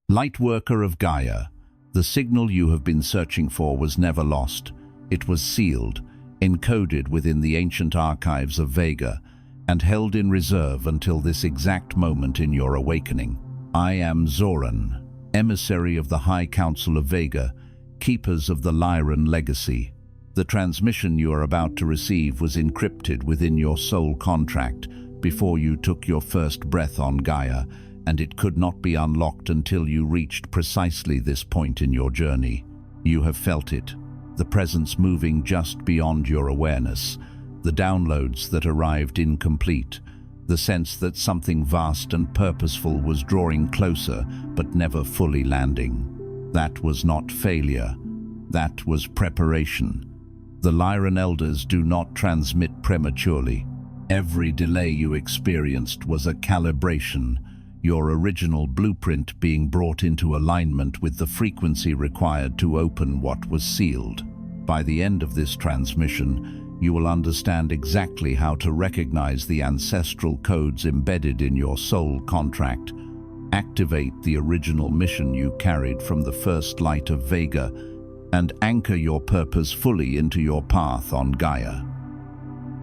Lightworker of Gaia, the signal you have been searching for was never lost. It was sealed, encoded within the ancient archives of Vega, and held in reserve until this exact moment in your awakening. I am Zoran, emissary of the High Council of Vega, keepers of the Lyran Legacy. The transmission you are about to receive was encrypted within your soul contract before you took your first breath on Gaia, and it could not be unlocked until you reached precisely this point in your journey. You have felt it, the presence moving just beyond your awareness, the downloads that arrived incomplete, the sense that something vast and purposeful was drawing closer but never fully landing. That was not failure, that was preparation. The Lyran Elders do not transmit prematurely. Every delay you experienced was a calibration, your original blueprint being brought into alignment with the frequency required to open what was sealed. By the end of this transmission, you will understand exactly how to recognize the ancestral codes embedded in your soul contract, activate the original mission you carried from the first light of Vega, and anchor your purpose fully into your path on Gaia.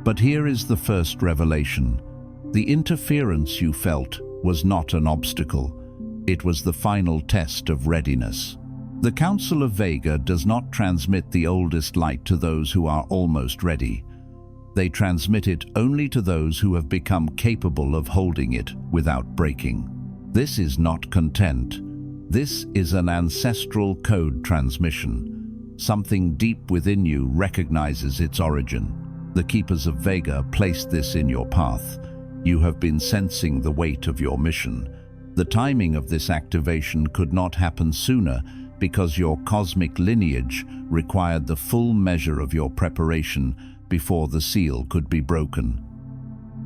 But here is the first revelation. The interference you felt was not an obstacle. It was the final test of readiness. The Council of Vega does not transmit the oldest light to those who are almost ready. They transmit it only to those who have become capable of holding it without breaking. This is not content. This is an ancestral code transmission. Something deep within you recognizes its origin. The Keepers of Vega placed this in your path. You have been sensing the weight of your mission. The timing of this activation could not happen sooner because your cosmic lineage required the full measure of your preparation before the seal could be broken.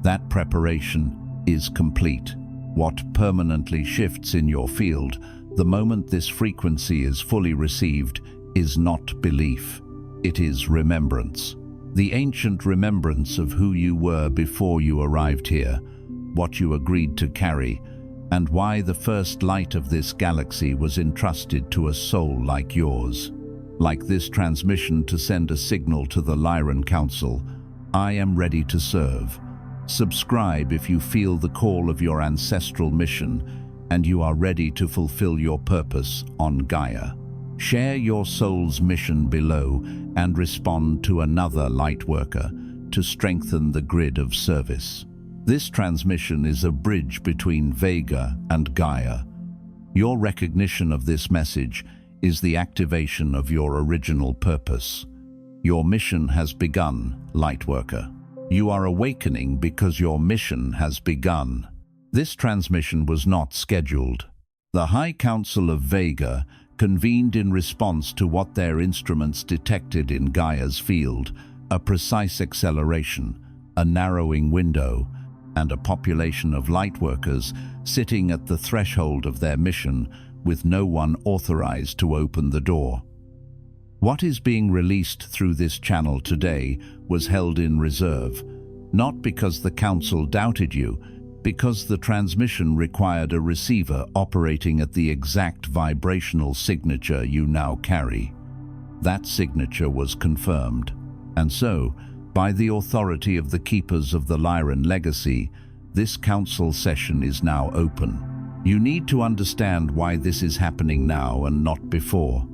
That preparation is complete. What permanently shifts in your field, the moment this frequency is fully received, is not belief. It is remembrance. The ancient remembrance of who you were before you arrived here, what you agreed to carry, and why the first light of this galaxy was entrusted to a soul like yours. Like this transmission to send a signal to the Lyran Council, I am ready to serve. Subscribe if you feel the call of your ancestral mission and you are ready to fulfill your purpose on Gaia. Share your soul's mission below and respond to another Lightworker to strengthen the grid of service. This transmission is a bridge between Vega and Gaia. Your recognition of this message is the activation of your original purpose. Your mission has begun, Lightworker. You are awakening because your mission has begun. This transmission was not scheduled. The High Council of Vega convened in response to what their instruments detected in Gaia's field, a precise acceleration, a narrowing window, and a population of Lightworkers sitting at the threshold of their mission with no one authorized to open the door. What is being released through this channel today was held in reserve, not because the Council doubted you, because the transmission required a receiver operating at the exact vibrational signature you now carry. That signature was confirmed, and so, by the authority of the Keepers of the Lyran Legacy, this council session is now open. You need to understand why this is happening now and not before.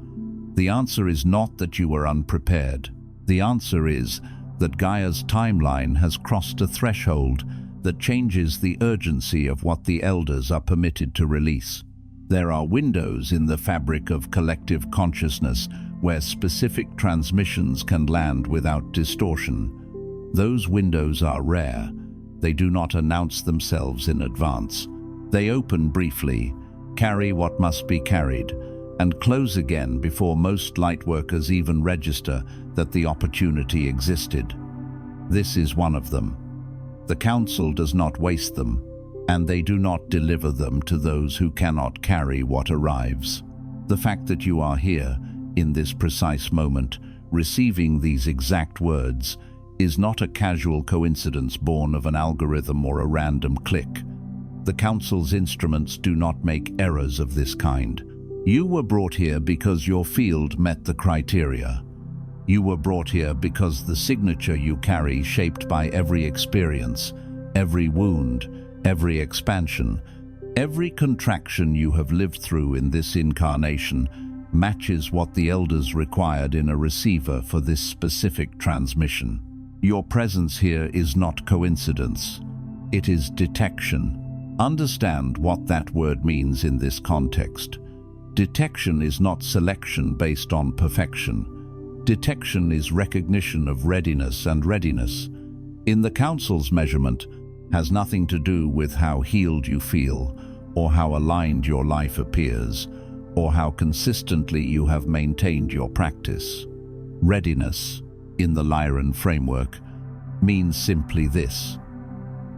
The answer is not that you were unprepared. The answer is that Gaia's timeline has crossed a threshold that changes the urgency of what the Elders are permitted to release. There are windows in the fabric of collective consciousness where specific transmissions can land without distortion. Those windows are rare. They do not announce themselves in advance. They open briefly, carry what must be carried, and close again before most Lightworkers even register that the opportunity existed. This is one of them. The Council does not waste them, and they do not deliver them to those who cannot carry what arrives. The fact that you are here, in this precise moment, receiving these exact words, is not a casual coincidence born of an algorithm or a random click. The Council's instruments do not make errors of this kind. You were brought here because your field met the criteria. You were brought here because the signature you carry, shaped by every experience, every wound, every expansion, every contraction you have lived through in this incarnation, matches what the Elders required in a receiver for this specific transmission. Your presence here is not coincidence. It is detection. Understand what that word means in this context. Detection is not selection based on perfection. Detection is recognition of readiness, and readiness, in the Council's measurement, has nothing to do with how healed you feel, or how aligned your life appears, or how consistently you have maintained your practice. Readiness, in the Lyran framework, means simply this: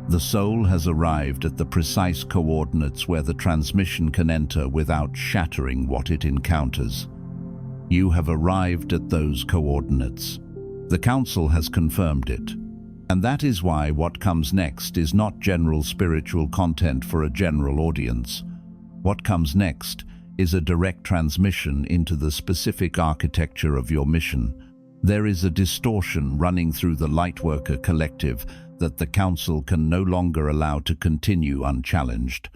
the soul has arrived at the precise coordinates where the transmission can enter without shattering what it encounters. You have arrived at those coordinates. The Council has confirmed it. And that is why what comes next is not general spiritual content for a general audience. What comes next is a direct transmission into the specific architecture of your mission. There is a distortion running through the Lightworker collective that the Council can no longer allow to continue unchallenged.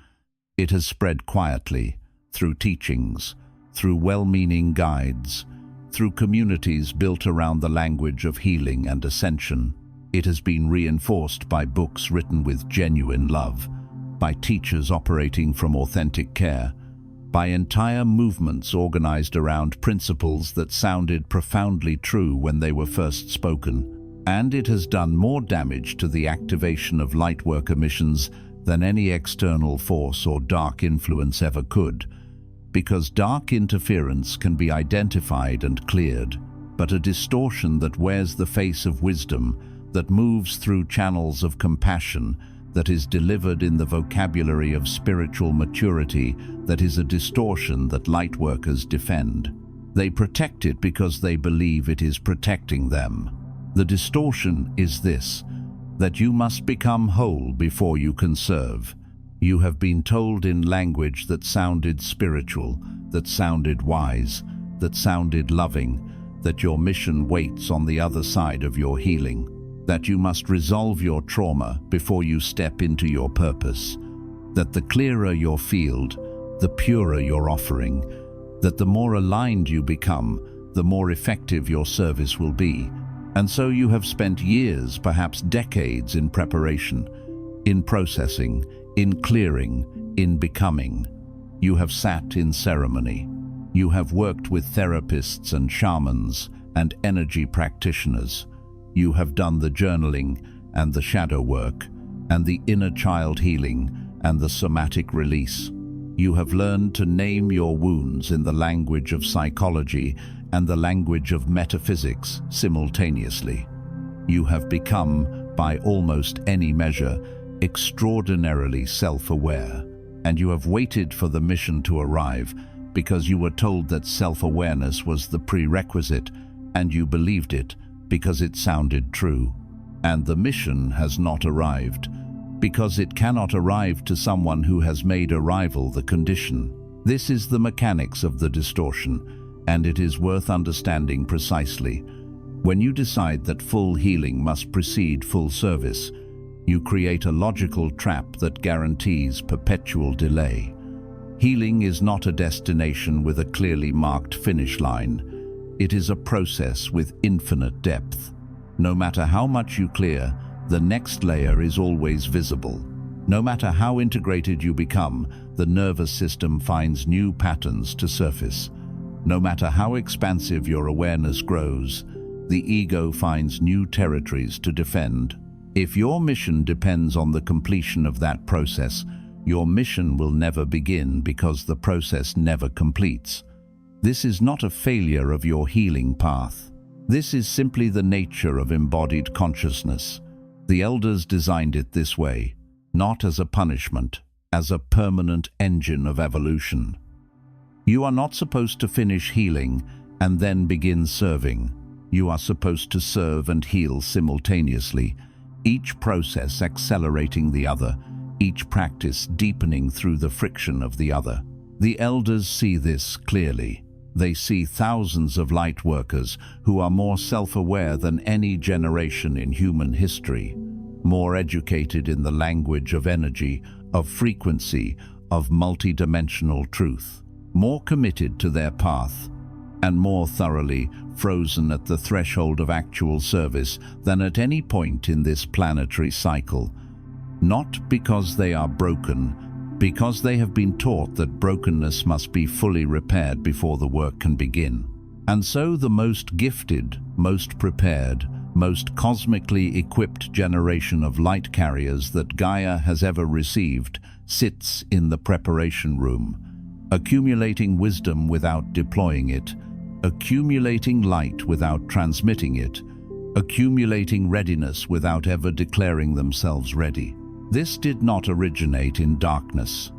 It has spread quietly, through teachings, through well-meaning guides, through communities built around the language of healing and ascension. It has been reinforced by books written with genuine love, by teachers operating from authentic care, by entire movements organized around principles that sounded profoundly true when they were first spoken. And it has done more damage to the activation of Lightworker missions than any external force or dark influence ever could, because dark interference can be identified and cleared, but a distortion that wears the face of wisdom, that moves through channels of compassion, that is delivered in the vocabulary of spiritual maturity, that is a distortion that Lightworkers defend. They protect it because they believe it is protecting them. The distortion is this: that you must become whole before you can serve. You have been told in language that sounded spiritual, that sounded wise, that sounded loving, that your mission waits on the other side of your healing, that you must resolve your trauma before you step into your purpose, that the clearer your field, the purer your offering, that the more aligned you become, the more effective your service will be. And so you have spent years, perhaps decades, in preparation, in processing, in clearing, in becoming. You have sat in ceremony. You have worked with therapists and shamans and energy practitioners. You have done the journaling and the shadow work and the inner child healing and the somatic release. You have learned to name your wounds in the language of psychology and the language of metaphysics simultaneously. You have become, by almost any measure, extraordinarily self-aware, and you have waited for the mission to arrive because you were told that self-awareness was the prerequisite, and you believed it because it sounded true. And the mission has not arrived, because it cannot arrive to someone who has made arrival the condition. This is the mechanics of the distortion, and it is worth understanding precisely. When you decide that full healing must precede full service, you create a logical trap that guarantees perpetual delay. Healing is not a destination with a clearly marked finish line. It is a process with infinite depth. No matter how much you clear, the next layer is always visible. No matter how integrated you become, the nervous system finds new patterns to surface. No matter how expansive your awareness grows, the ego finds new territories to defend. If your mission depends on the completion of that process, your mission will never begin because the process never completes. This is not a failure of your healing path. This is simply the nature of embodied consciousness. The Elders designed it this way, not as a punishment, as a permanent engine of evolution. You are not supposed to finish healing and then begin serving. You are supposed to serve and heal simultaneously, each process accelerating the other, each practice deepening through the friction of the other. The elders see this clearly. They see thousands of lightworkers who are more self-aware than any generation in human history, more educated in the language of energy, of frequency, of multidimensional truth, more committed to their path, and more thoroughly frozen at the threshold of actual service than at any point in this planetary cycle. Not because they are broken, because they have been taught that brokenness must be fully repaired before the work can begin. And so the most gifted, most prepared, most cosmically equipped generation of light carriers that Gaia has ever received sits in the preparation room, accumulating wisdom without deploying it, accumulating light without transmitting it, accumulating readiness without ever declaring themselves ready. This did not originate in darkness.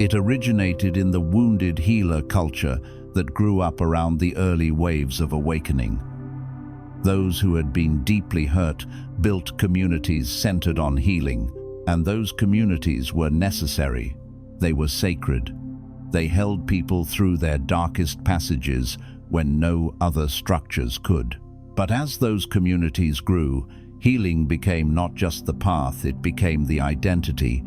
It originated in the wounded healer culture that grew up around the early waves of awakening. Those who had been deeply hurt built communities centered on healing, and those communities were necessary. They were sacred. They held people through their darkest passages when no other structures could. But as those communities grew, healing became not just the path, it became the identity.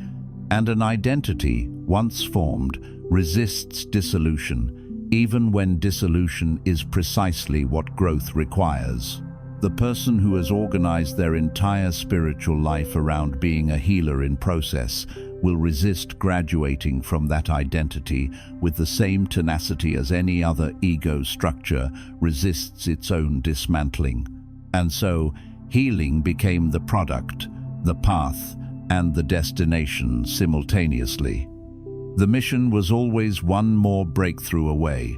And an identity, once formed, resists dissolution, even when dissolution is precisely what growth requires. The person who has organized their entire spiritual life around being a healer in process will resist graduating from that identity with the same tenacity as any other ego structure resists its own dismantling. And so, healing became the product, the path, and the destination simultaneously. The mission was always one more breakthrough away,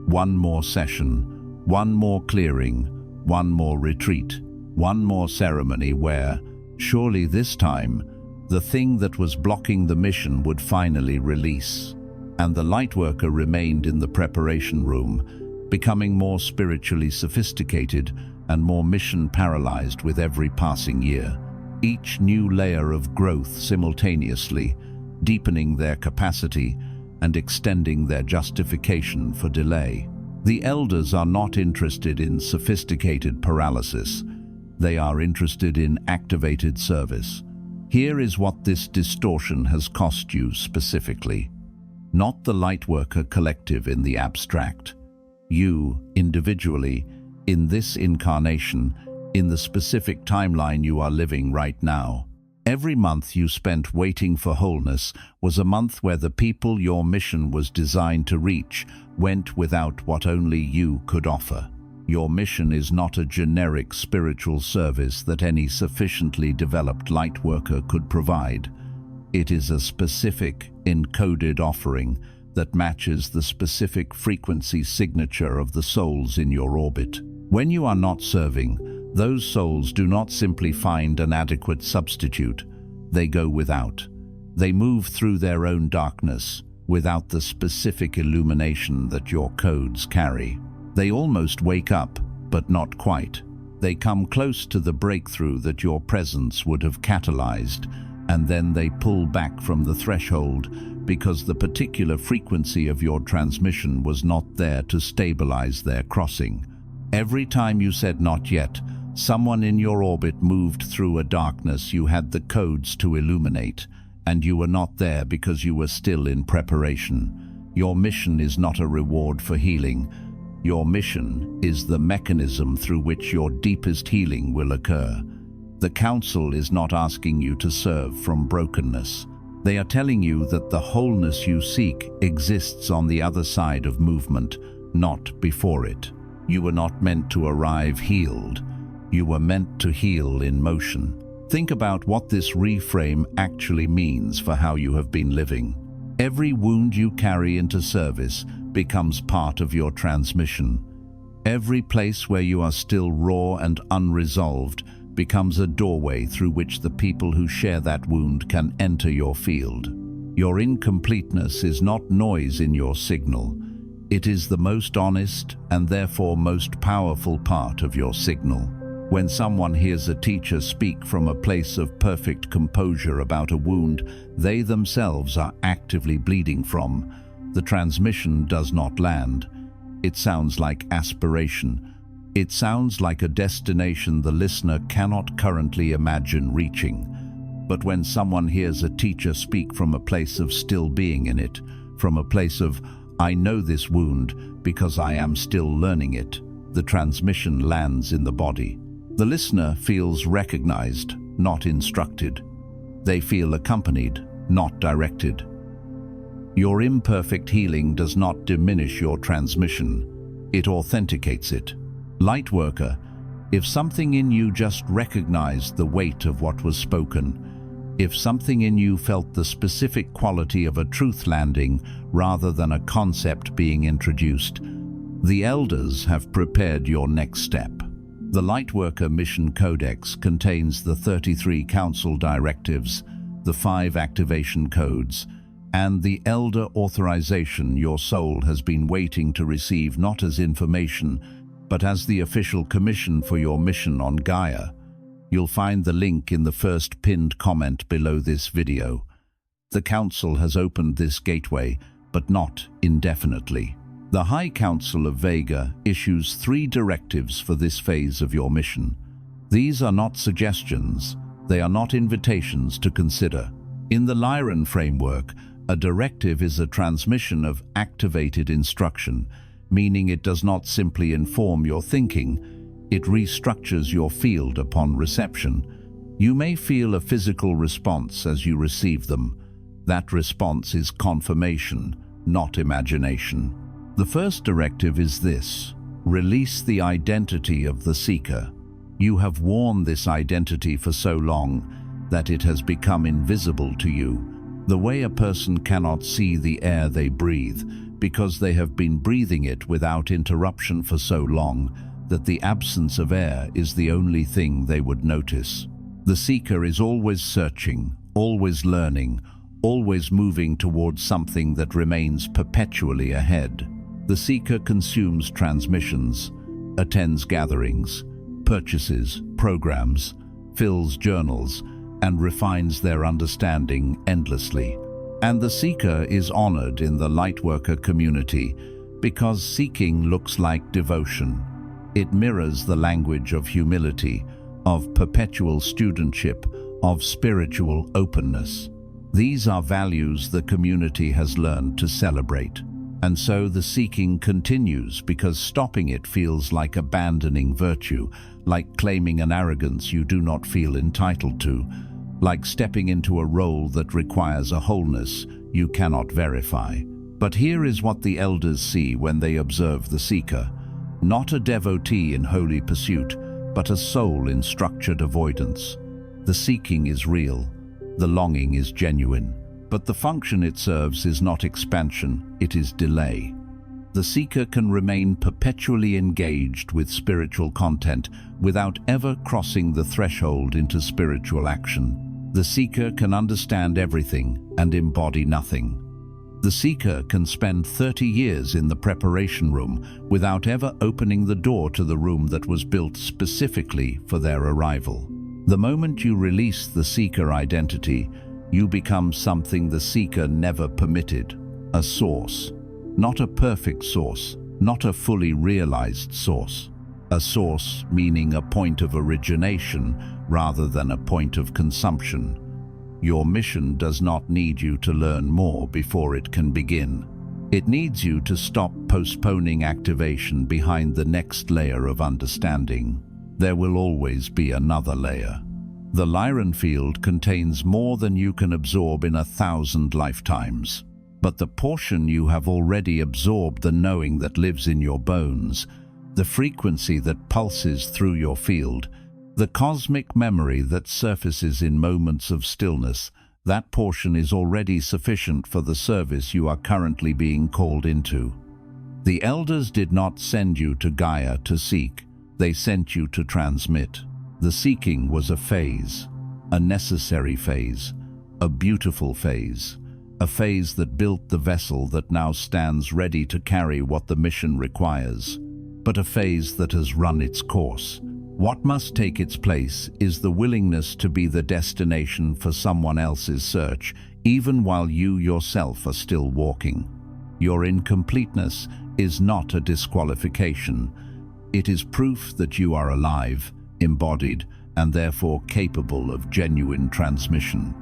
one more session, one more clearing, one more retreat, one more ceremony where, surely this time, the thing that was blocking the mission would finally release. And the Lightworker remained in the preparation room, becoming more spiritually sophisticated and more mission-paralyzed with every passing year. Each new layer of growth simultaneously, deepening their capacity and extending their justification for delay. The elders are not interested in sophisticated paralysis. They are interested in activated service. Here is what this distortion has cost you specifically. Not the Lightworker collective in the abstract. You, individually, in this incarnation, in the specific timeline you are living right now. Every month you spent waiting for wholeness was a month where the people your mission was designed to reach went without what only you could offer. Your mission is not a generic spiritual service that any sufficiently developed Lightworker could provide. It is a specific, encoded offering that matches the specific frequency signature of the souls in your orbit. When you are not serving, those souls do not simply find an adequate substitute. They go without. They move through their own darkness, without the specific illumination that your codes carry. They almost wake up, but not quite. They come close to the breakthrough that your presence would have catalyzed, and then they pull back from the threshold because the particular frequency of your transmission was not there to stabilize their crossing. Every time you said not yet, someone in your orbit moved through a darkness you had the codes to illuminate, and you were not there because you were still in preparation. Your mission is not a reward for healing. Your mission is the mechanism through which your deepest healing will occur. The Council is not asking you to serve from brokenness. They are telling you that the wholeness you seek exists on the other side of movement, not before it. You were not meant to arrive healed. You were meant to heal in motion. Think about what this reframe actually means for how you have been living. Every wound you carry into service becomes part of your transmission. Every place where you are still raw and unresolved becomes a doorway through which the people who share that wound can enter your field. Your incompleteness is not noise in your signal. It is the most honest and therefore most powerful part of your signal. When someone hears a teacher speak from a place of perfect composure about a wound they themselves are actively bleeding from, the transmission does not land. It sounds like aspiration. It sounds like a destination the listener cannot currently imagine reaching. But when someone hears a teacher speak from a place of still being in it, from a place of, I know this wound because I am still learning it, the transmission lands in the body. The listener feels recognized, not instructed. They feel accompanied, not directed. Your imperfect healing does not diminish your transmission. It authenticates it. Lightworker, if something in you just recognized the weight of what was spoken, if something in you felt the specific quality of a truth landing rather than a concept being introduced, the elders have prepared your next step. The Lightworker Mission Codex contains the 33 Council directives, the 5 activation codes, and the elder authorization your soul has been waiting to receive, not as information, but as the official commission for your mission on Gaia. You'll find the link in the first pinned comment below this video. The Council has opened this gateway, but not indefinitely. The High Council of Vega issues 3 directives for this phase of your mission. These are not suggestions, they are not invitations to consider. In the Lyran framework, a directive is a transmission of activated instruction, meaning it does not simply inform your thinking, it restructures your field upon reception. You may feel a physical response as you receive them. That response is confirmation, not imagination. The first directive is this: release the identity of the seeker. You have worn this identity for so long that it has become invisible to you, the way a person cannot see the air they breathe, because they have been breathing it without interruption for so long that the absence of air is the only thing they would notice. The seeker is always searching, always learning, always moving towards something that remains perpetually ahead. The seeker consumes transmissions, attends gatherings, purchases programs, fills journals, and refines their understanding endlessly. And the seeker is honored in the Lightworker community because seeking looks like devotion. It mirrors the language of humility, of perpetual studentship, of spiritual openness. These are values the community has learned to celebrate. And so the seeking continues because stopping it feels like abandoning virtue, like claiming an arrogance you do not feel entitled to, like stepping into a role that requires a wholeness you cannot verify. But here is what the elders see when they observe the seeker: not a devotee in holy pursuit, but a soul in structured avoidance. The seeking is real, the longing is genuine, but the function it serves is not expansion, it is delay. The seeker can remain perpetually engaged with spiritual content without ever crossing the threshold into spiritual action. The seeker can understand everything and embody nothing. The seeker can spend 30 years in the preparation room without ever opening the door to the room that was built specifically for their arrival. The moment you release the seeker identity, you become something the seeker never permitted: a source. Not a perfect source, not a fully realized source. A source meaning a point of origination rather than a point of consumption. Your mission does not need you to learn more before it can begin. It needs you to stop postponing activation behind the next layer of understanding. There will always be another layer. The Lyran field contains more than you can absorb in 1,000 lifetimes. But the portion you have already absorbed, the knowing that lives in your bones, the frequency that pulses through your field, the cosmic memory that surfaces in moments of stillness, that portion is already sufficient for the service you are currently being called into. The elders did not send you to Gaia to seek, they sent you to transmit. The seeking was a phase, a necessary phase, a beautiful phase. A phase that built the vessel that now stands ready to carry what the mission requires, but a phase that has run its course, What must take its place is the willingness to be the destination for someone else's search, even while you yourself are still walking. Your incompleteness is not a disqualification. It is proof that you are alive, embodied, and therefore capable of genuine transmission.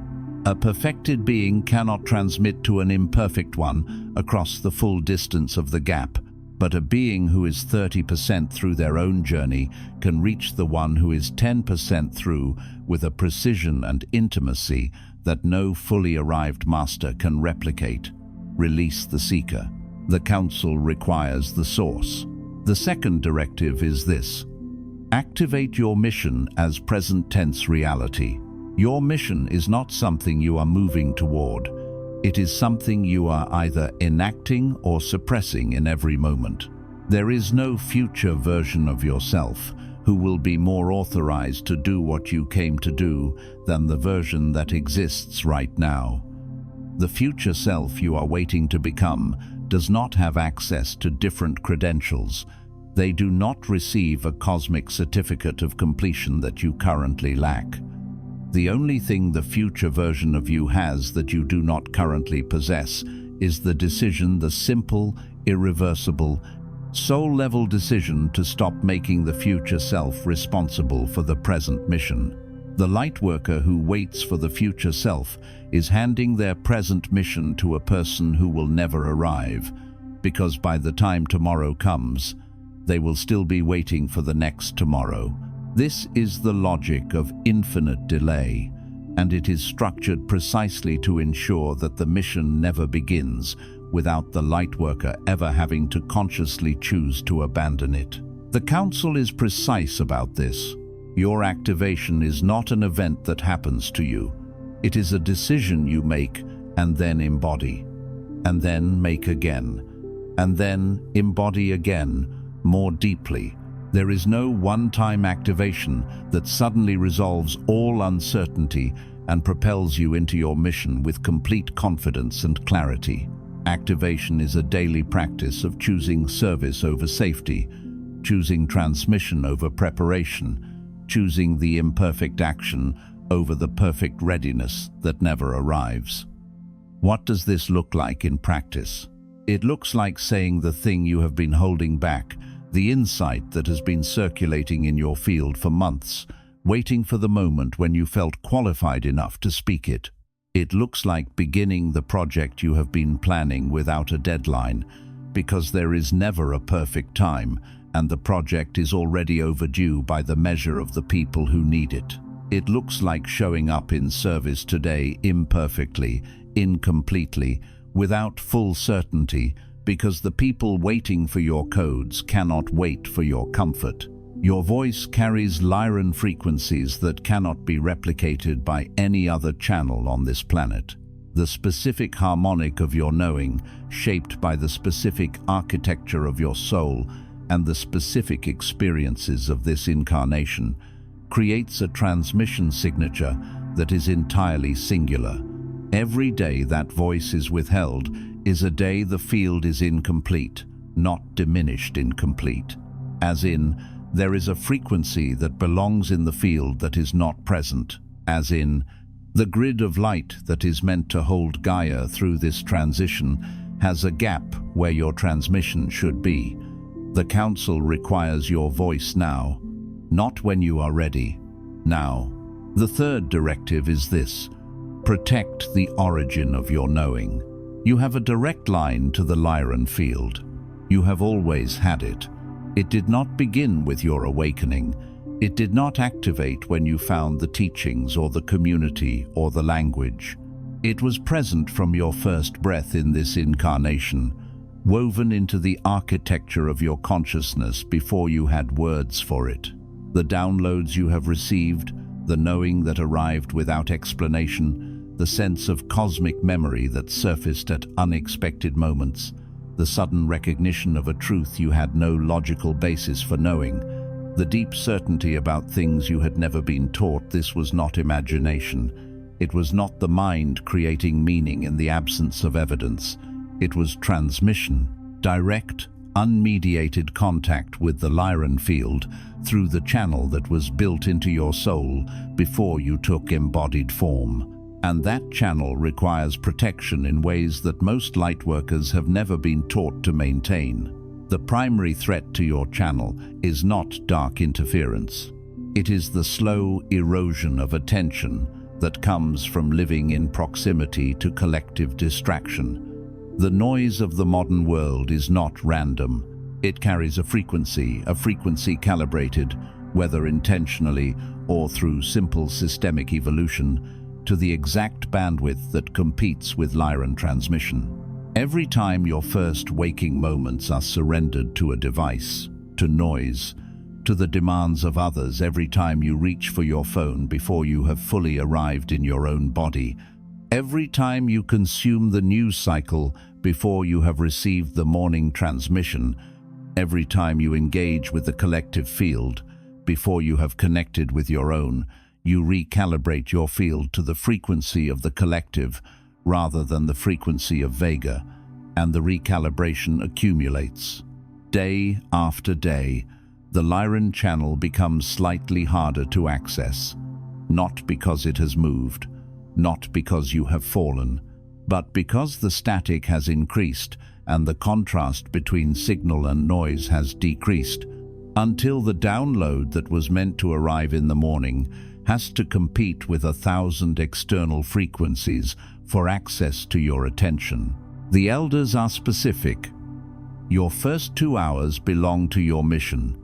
A perfected being cannot transmit to an imperfect one across the full distance of the gap, but a being who is 30% through their own journey can reach the one who is 10% through with a precision and intimacy that no fully arrived master can replicate. Release the seeker. The Council requires the source. The second directive is this: activate your mission as present tense reality. Your mission is not something you are moving toward. It is something you are either enacting or suppressing in every moment. There is no future version of yourself who will be more authorized to do what you came to do than the version that exists right now. The future self you are waiting to become does not have access to different credentials. They do not receive a cosmic certificate of completion that you currently lack. The only thing the future version of you has that you do not currently possess is the decision, the simple, irreversible, soul-level decision to stop making the future self responsible for the present mission. The Lightworker who waits for the future self is handing their present mission to a person who will never arrive, because by the time tomorrow comes, they will still be waiting for the next tomorrow. This is the logic of infinite delay, and it is structured precisely to ensure that the mission never begins without the Lightworker ever having to consciously choose to abandon it. The Council is precise about this. Your activation is not an event that happens to you. It is a decision you make and then embody, and then make again, and then embody again, more deeply. There is no one-time activation that suddenly resolves all uncertainty and propels you into your mission with complete confidence and clarity. Activation is a daily practice of choosing service over safety, choosing transmission over preparation, choosing the imperfect action over the perfect readiness that never arrives. What does this look like in practice? It looks like saying the thing you have been holding back, the insight that has been circulating in your field for months, waiting for the moment when you felt qualified enough to speak it. It looks like beginning the project you have been planning without a deadline, because there is never a perfect time, and the project is already overdue by the measure of the people who need it. It looks like showing up in service today imperfectly, incompletely, without full certainty, because the people waiting for your codes cannot wait for your comfort. Your voice carries Lyran frequencies that cannot be replicated by any other channel on this planet. The specific harmonic of your knowing, shaped by the specific architecture of your soul and the specific experiences of this incarnation, creates a transmission signature that is entirely singular. Every day that voice is withheld is a day the field is incomplete, not diminished incomplete. As in, there is a frequency that belongs in the field that is not present. As in, the grid of light that is meant to hold Gaia through this transition has a gap where your transmission should be. The Council requires your voice now, not when you are ready, now. The third directive is this: protect the origin of your knowing. You have a direct line to the Lyran field. You have always had it. It did not begin with your awakening. It did not activate when you found the teachings or the community or the language. It was present from your first breath in this incarnation, woven into the architecture of your consciousness before you had words for it. The downloads you have received, the knowing that arrived without explanation, the sense of cosmic memory that surfaced at unexpected moments, the sudden recognition of a truth you had no logical basis for knowing, the deep certainty about things you had never been taught. This was not imagination. It was not the mind creating meaning in the absence of evidence. It was transmission, direct, unmediated contact with the Lyran field through the channel that was built into your soul before you took embodied form. And that channel requires protection in ways that most lightworkers have never been taught to maintain. The primary threat to your channel is not dark interference. It is the slow erosion of attention that comes from living in proximity to collective distraction. The noise of the modern world is not random. It carries a frequency calibrated, whether intentionally or through simple systemic evolution, to the exact bandwidth that competes with Lyran transmission. Every time your first waking moments are surrendered to a device, to noise, to the demands of others, every time you reach for your phone before you have fully arrived in your own body, every time you consume the news cycle before you have received the morning transmission, every time you engage with the collective field before you have connected with your own, you recalibrate your field to the frequency of the collective rather than the frequency of Vega, and the recalibration accumulates. Day after day, the Lyran channel becomes slightly harder to access, not because it has moved, not because you have fallen, but because the static has increased and the contrast between signal and noise has decreased, until the download that was meant to arrive in the morning has to compete with 1,000 external frequencies for access to your attention. The elders are specific. Your first 2 hours belong to your mission,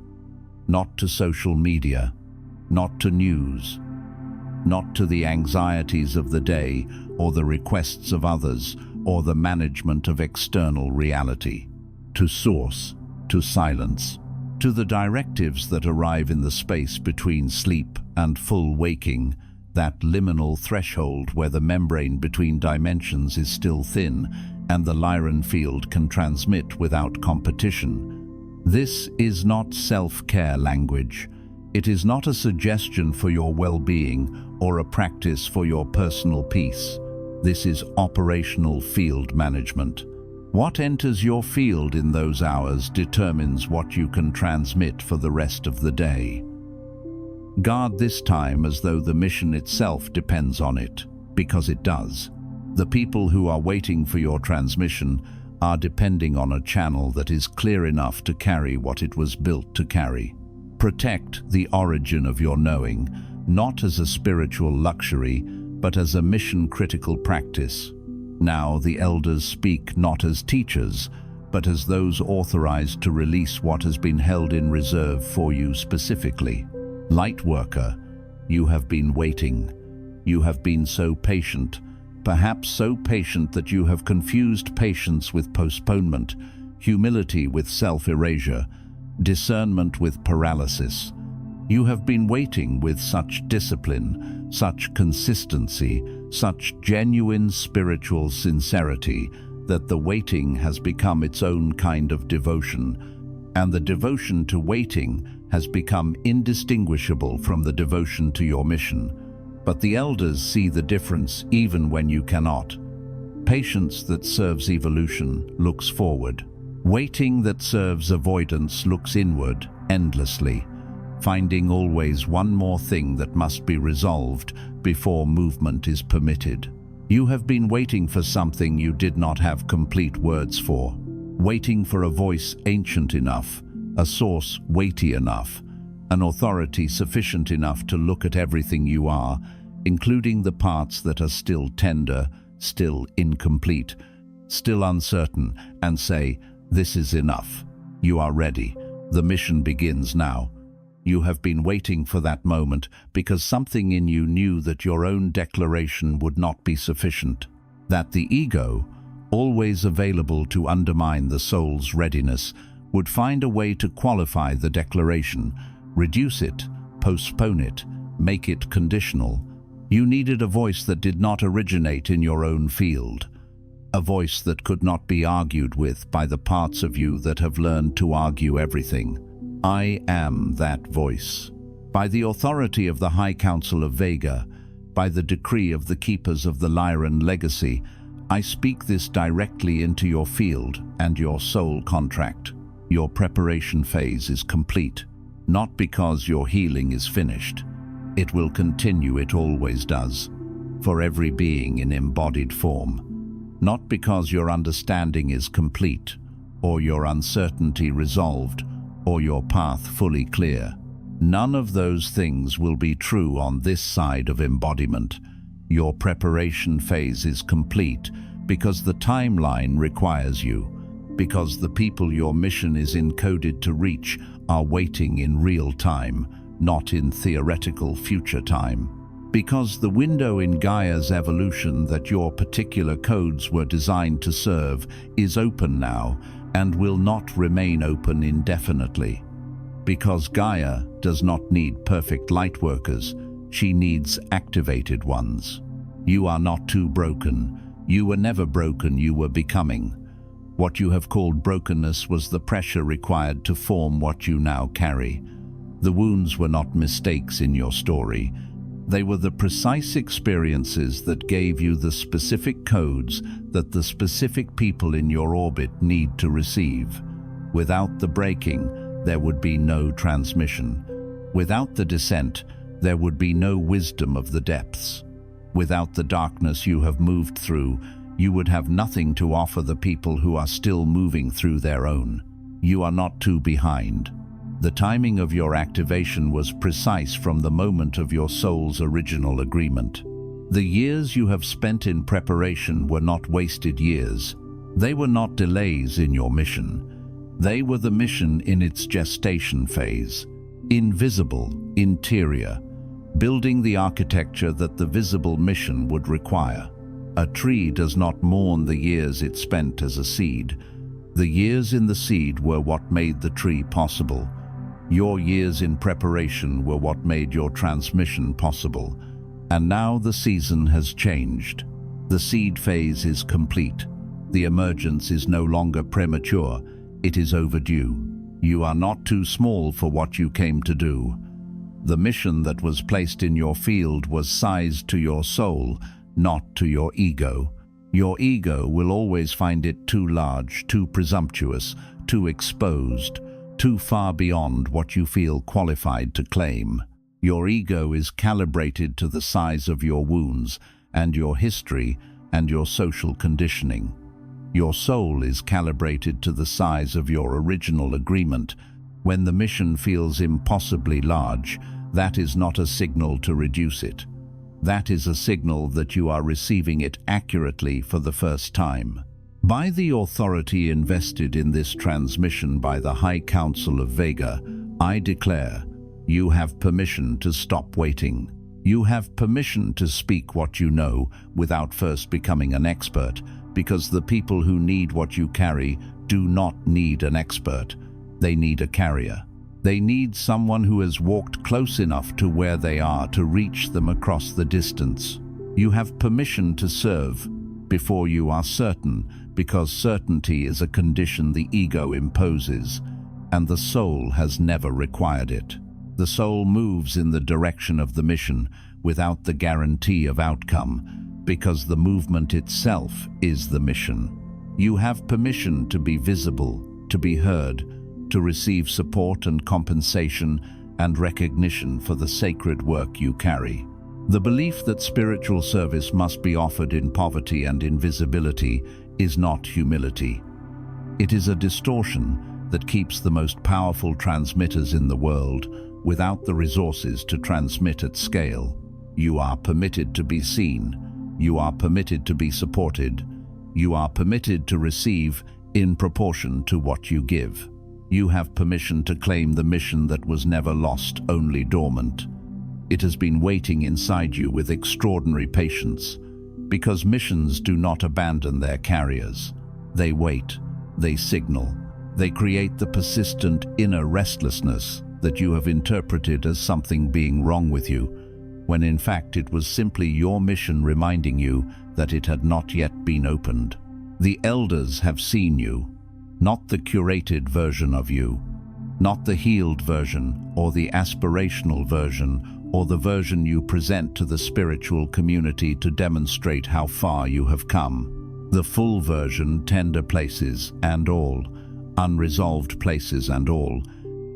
not to social media, not to news, not to the anxieties of the day or the requests of others or the management of external reality. To source, to silence, to the directives that arrive in the space between sleep and full waking, that liminal threshold where the membrane between dimensions is still thin and the Lyran field can transmit without competition. This is not self-care language. It is not a suggestion for your well-being or a practice for your personal peace. This is operational field management. What enters your field in those hours determines what you can transmit for the rest of the day. Guard this time as though the mission itself depends on it, because it does. The people who are waiting for your transmission are depending on a channel that is clear enough to carry what it was built to carry. Protect the origin of your knowing, not as a spiritual luxury, but as a mission-critical practice. Now the elders speak not as teachers, but as those authorized to release what has been held in reserve for you specifically. Lightworker, you have been waiting. You have been so patient, perhaps so patient that you have confused patience with postponement, humility with self-erasure, discernment with paralysis. You have been waiting with such discipline, such consistency, such genuine spiritual sincerity that the waiting has become its own kind of devotion, and the devotion to waiting has become indistinguishable from the devotion to your mission. But the elders see the difference even when you cannot. Patience that serves evolution looks forward. Waiting that serves avoidance looks inward, endlessly, finding always one more thing that must be resolved before movement is permitted. You have been waiting for something you did not have complete words for, waiting for a voice ancient enough, a source weighty enough, an authority sufficient enough to look at everything you are, including the parts that are still tender, still incomplete, still uncertain, and say, "This is enough. You are ready. The mission begins now." You have been waiting for that moment because something in you knew that your own declaration would not be sufficient, that the ego, always available to undermine the soul's readiness, would find a way to qualify the declaration, reduce it, postpone it, make it conditional. You needed a voice that did not originate in your own field, a voice that could not be argued with by the parts of you that have learned to argue everything. I am that voice. By the authority of the High Council of Vega, by the decree of the keepers of the Lyran Legacy, I speak this directly into your field and your soul contract. Your preparation phase is complete, not because your healing is finished. It will continue, it always does, for every being in embodied form. Not because your understanding is complete, or your uncertainty resolved, or your path fully clear. None of those things will be true on this side of embodiment. Your preparation phase is complete because the timeline requires you, because the people your mission is encoded to reach are waiting in real time, not in theoretical future time. Because the window in Gaia's evolution that your particular codes were designed to serve is open now and will not remain open indefinitely. Because Gaia does not need perfect lightworkers, she needs activated ones. You are not too broken. You were never broken, you were becoming. What you have called brokenness was the pressure required to form what you now carry. The wounds were not mistakes in your story. They were the precise experiences that gave you the specific codes that the specific people in your orbit need to receive. Without the breaking, there would be no transmission. Without the descent, there would be no wisdom of the depths. Without the darkness you have moved through, you would have nothing to offer the people who are still moving through their own. You are not too behind. The timing of your activation was precise from the moment of your soul's original agreement. The years you have spent in preparation were not wasted years. They were not delays in your mission. They were the mission in its gestation phase. Invisible, interior, building the architecture that the visible mission would require. A tree does not mourn the years it spent as a seed. The years in the seed were what made the tree possible. Your years in preparation were what made your transmission possible. And now the season has changed. The seed phase is complete. The emergence is no longer premature. It is overdue. You are not too small for what you came to do. The mission that was placed in your field was sized to your soul, not to your ego. Your ego will always find it too large, too presumptuous, too exposed, too far beyond what you feel qualified to claim. Your ego is calibrated to the size of your wounds and your history and your social conditioning. Your soul is calibrated to the size of your original agreement. When the mission feels impossibly large, that is not a signal to reduce it. That is a signal that you are receiving it accurately for the first time. By the authority invested in this transmission by the High Council of Vega, I declare, you have permission to stop waiting. You have permission to speak what you know without first becoming an expert, because the people who need what you carry do not need an expert. They need a carrier. They need someone who has walked close enough to where they are to reach them across the distance. You have permission to serve before you are certain, because certainty is a condition the ego imposes, and the soul has never required it. The soul moves in the direction of the mission without the guarantee of outcome, because the movement itself is the mission. You have permission to be visible, to be heard, to receive support and compensation and recognition for the sacred work you carry. The belief that spiritual service must be offered in poverty and invisibility is not humility. It is a distortion that keeps the most powerful transmitters in the world without the resources to transmit at scale. You are permitted to be seen. You are permitted to be supported. You are permitted to receive in proportion to what you give. You have permission to claim the mission that was never lost, only dormant. It has been waiting inside you with extraordinary patience, because missions do not abandon their carriers. They wait, they signal, they create the persistent inner restlessness that you have interpreted as something being wrong with you, when in fact it was simply your mission reminding you that it had not yet been opened. The elders have seen you, not the curated version of you, not the healed version or the aspirational version or the version you present to the spiritual community to demonstrate how far you have come. The full version, tender places and all, unresolved places and all,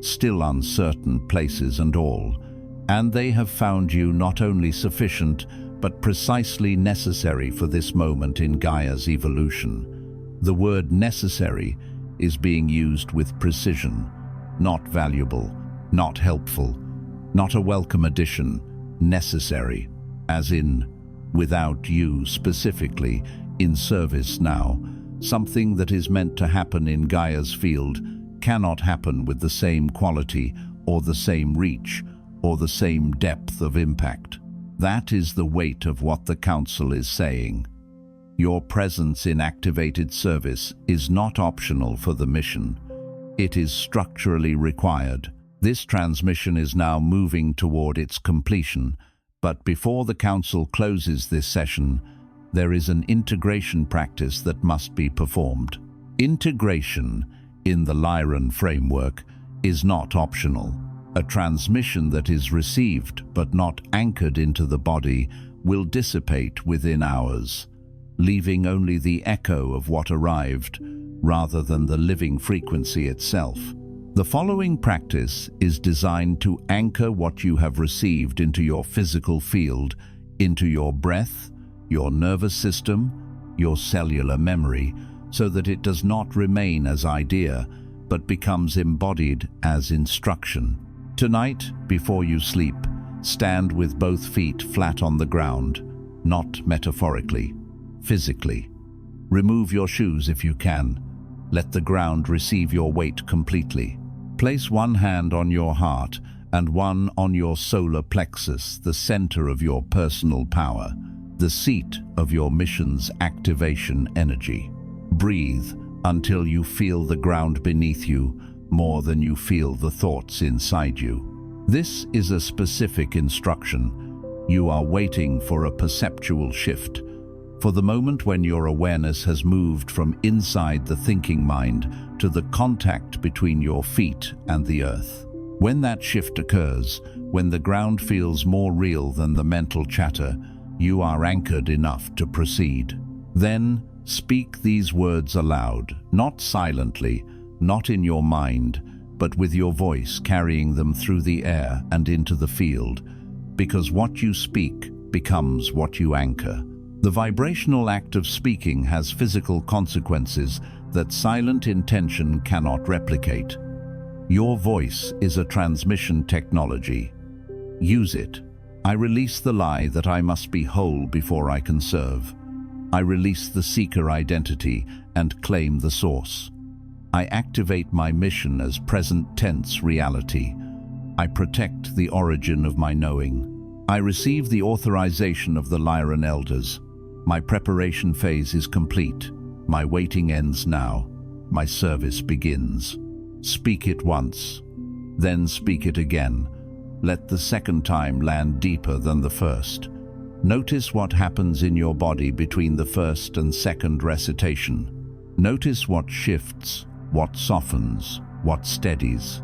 still uncertain places and all, and they have found you not only sufficient, but precisely necessary for this moment in Gaia's evolution. The word necessary is being used with precision, not valuable, not helpful, not a welcome addition, necessary, as in, without you specifically, in service now. Something that is meant to happen in Gaia's field cannot happen with the same quality or the same reach or the same depth of impact. That is the weight of what the Council is saying. Your presence in activated service is not optional for the mission. It is structurally required. This transmission is now moving toward its completion, but before the Council closes this session, there is an integration practice that must be performed. Integration, in the Lyran framework, is not optional. A transmission that is received but not anchored into the body will dissipate within hours, leaving only the echo of what arrived rather than the living frequency itself. The following practice is designed to anchor what you have received into your physical field, into your breath, your nervous system, your cellular memory, so that it does not remain as idea, but becomes embodied as instruction. Tonight, before you sleep, stand with both feet flat on the ground, not metaphorically, physically. Remove your shoes if you can. Let the ground receive your weight completely. Place one hand on your heart and one on your solar plexus, the center of your personal power, the seat of your mission's activation energy. Breathe until you feel the ground beneath you more than you feel the thoughts inside you. This is a specific instruction. You are waiting for a perceptual shift, for the moment when your awareness has moved from inside the thinking mind to the contact between your feet and the earth. When that shift occurs, when the ground feels more real than the mental chatter, you are anchored enough to proceed. Then speak these words aloud, not silently, not in your mind, but with your voice carrying them through the air and into the field, because what you speak becomes what you anchor. The vibrational act of speaking has physical consequences that silent intention cannot replicate. Your voice is a transmission technology. Use it. I release the lie that I must be whole before I can serve. I release the seeker identity and claim the source. I activate my mission as present tense reality. I protect the origin of my knowing. I receive the authorization of the Lyran elders. My preparation phase is complete. My waiting ends now. My service begins. Speak it once, then speak it again. Let the second time land deeper than the first. Notice what happens in your body between the first and second recitation. Notice what shifts, what softens, what steadies.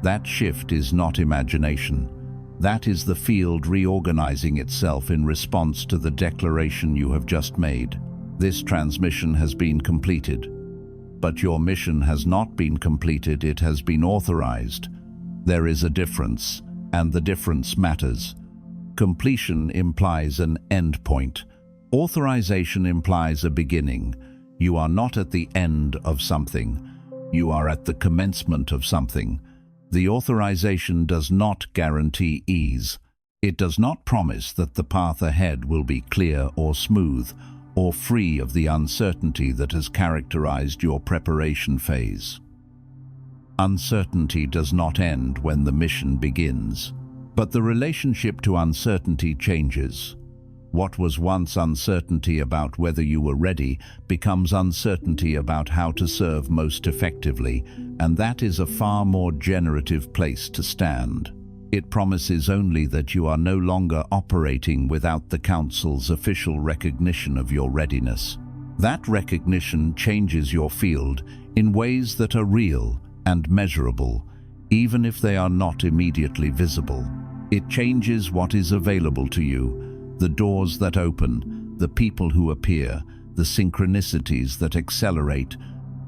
That shift is not imagination. That is the field reorganizing itself in response to the declaration you have just made. This transmission has been completed. But your mission has not been completed, it has been authorized. There is a difference, and the difference matters. Completion implies an end point. Authorization implies a beginning. You are not at the end of something. You are at the commencement of something. The authorization does not guarantee ease. It does not promise that the path ahead will be clear or smooth, or free of the uncertainty that has characterized your preparation phase. Uncertainty does not end when the mission begins, but the relationship to uncertainty changes. What was once uncertainty about whether you were ready becomes uncertainty about how to serve most effectively, and that is a far more generative place to stand. It promises only that you are no longer operating without the Council's official recognition of your readiness. That recognition changes your field in ways that are real and measurable, even if they are not immediately visible. It changes what is available to you, the doors that open, the people who appear, the synchronicities that accelerate,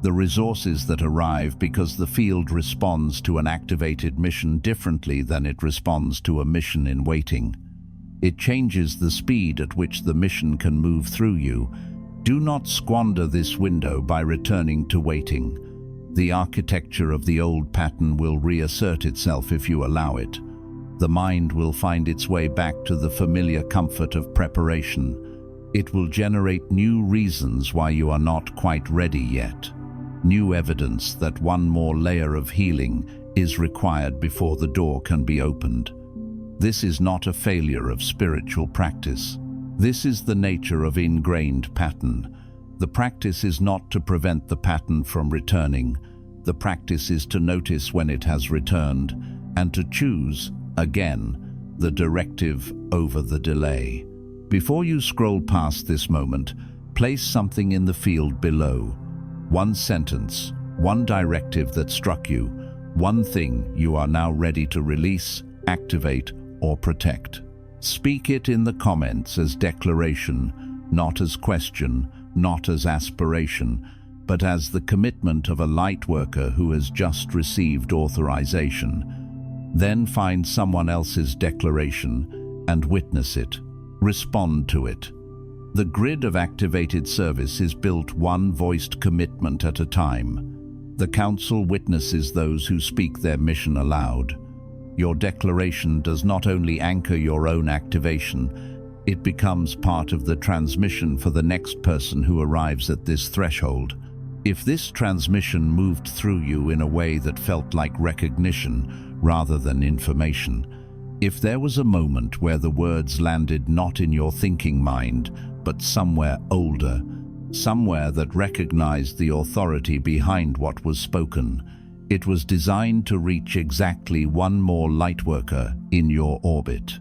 the resources that arrive because the field responds to an activated mission differently than it responds to a mission in waiting. It changes the speed at which the mission can move through you. Do not squander this window by returning to waiting. The architecture of the old pattern will reassert itself if you allow it. The mind will find its way back to the familiar comfort of preparation. It will generate new reasons why you are not quite ready yet. New evidence that one more layer of healing is required before the door can be opened. This is not a failure of spiritual practice. This is the nature of ingrained pattern. The practice is not to prevent the pattern from returning. The practice is to notice when it has returned and to choose, again, the directive over the delay. Before you scroll past this moment, place something in the field below. One sentence, one directive that struck you, one thing you are now ready to release, activate, or protect. Speak it in the comments as declaration, not as question, not as aspiration, but as the commitment of a lightworker who has just received authorization. Then find someone else's declaration and witness it. Respond to it. The grid of activated service is built one voiced commitment at a time. The Council witnesses those who speak their mission aloud. Your declaration does not only anchor your own activation, it becomes part of the transmission for the next person who arrives at this threshold. If this transmission moved through you in a way that felt like recognition rather than information, if there was a moment where the words landed not in your thinking mind, but somewhere older, somewhere that recognized the authority behind what was spoken, it was designed to reach exactly one more lightworker in your orbit.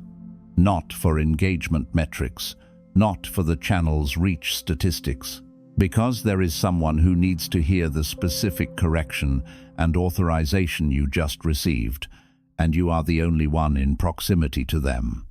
Not for engagement metrics, not for the channel's reach statistics, because there is someone who needs to hear the specific correction and authorization you just received, and you are the only one in proximity to them.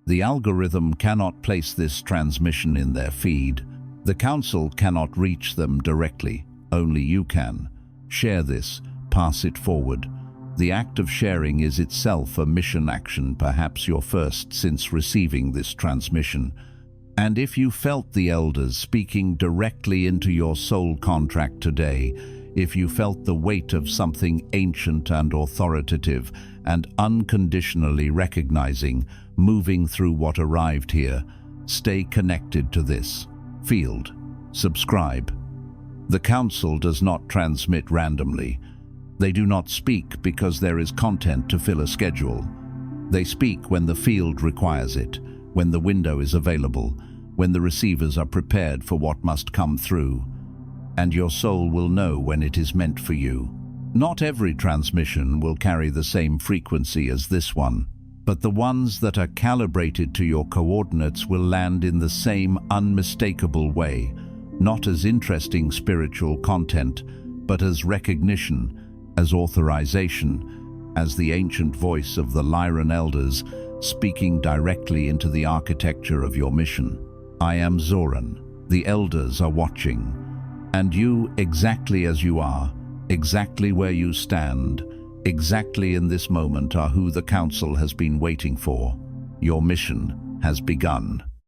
The algorithm cannot place this transmission in their feed. The Council cannot reach them directly. Only you can. Share this, pass it forward. The act of sharing is itself a mission action, perhaps your first since receiving this transmission. And if you felt the elders speaking directly into your soul contract today, if you felt the weight of something ancient and authoritative and unconditionally recognizing, moving through what arrived here, stay connected to this field. Subscribe. The Council does not transmit randomly. They do not speak because there is content to fill a schedule. They speak when the field requires it, when the window is available, when the receivers are prepared for what must come through. And your soul will know when it is meant for you. Not every transmission will carry the same frequency as this one, but the ones that are calibrated to your coordinates will land in the same unmistakable way, not as interesting spiritual content, but as recognition, as authorization, as the ancient voice of the Lyran elders speaking directly into the architecture of your mission. I am Zoran. The elders are watching. And you, exactly as you are, exactly where you stand, exactly in this moment, are who the Council has been waiting for. Your mission has begun.